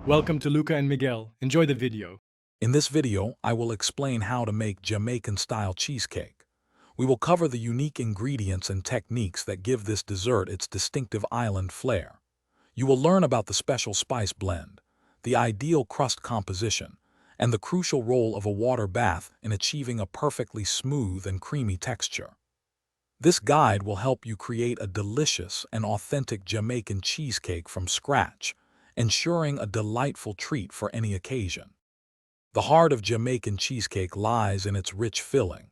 Welcome to Luca and Miguel. Enjoy the video. In this video, I will explain how to make Jamaican-style cheesecake. We will cover the unique ingredients and techniques that give this dessert its distinctive island flair. You will learn about the special spice blend, the ideal crust composition, and the crucial role of a water bath in achieving a perfectly smooth and creamy texture. This guide will help you create a delicious and authentic Jamaican cheesecake from scratch, ensuring a delightful treat for any occasion. The heart of Jamaican cheesecake lies in its rich filling.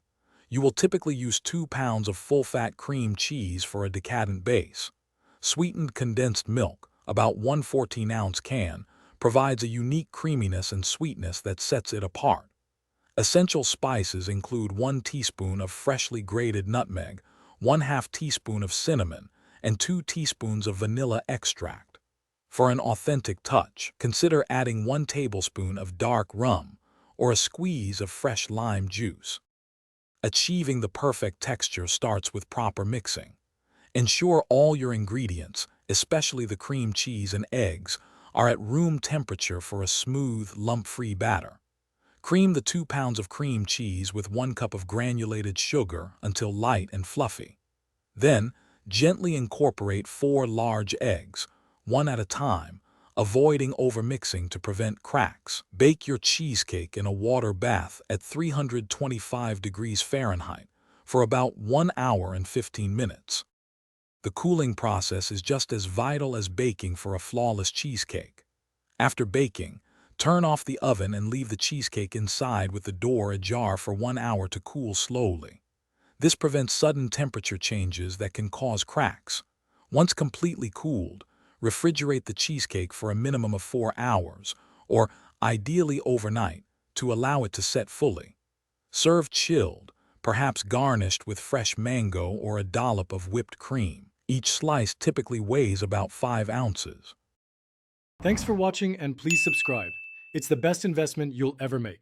You will typically use 2 pounds of full-fat cream cheese for a decadent base. Sweetened condensed milk, about 1 14-ounce can, provides a unique creaminess and sweetness that sets it apart. Essential spices include 1 teaspoon of freshly grated nutmeg, 1/2 teaspoon of cinnamon, and 2 teaspoons of vanilla extract. For an authentic touch, consider adding 1 tablespoon of dark rum or a squeeze of fresh lime juice. Achieving the perfect texture starts with proper mixing. Ensure all your ingredients, especially the cream cheese and eggs, are at room temperature for a smooth, lump-free batter. Cream the 2 pounds of cream cheese with 1 cup of granulated sugar until light and fluffy. Then, gently incorporate 4 large eggs, one at a time, avoiding overmixing to prevent cracks. Bake your cheesecake in a water bath at 325 degrees Fahrenheit for about 1 hour and 15 minutes. The cooling process is just as vital as baking for a flawless cheesecake. After baking, turn off the oven and leave the cheesecake inside with the door ajar for 1 hour to cool slowly. This prevents sudden temperature changes that can cause cracks. Once completely cooled, refrigerate the cheesecake for a minimum of 4 hours, or ideally overnight, to allow it to set fully. Serve chilled, perhaps garnished with fresh mango or a dollop of whipped cream. Each slice typically weighs about 5 ounces. Thanks for watching and please subscribe. It's the best investment you'll ever make.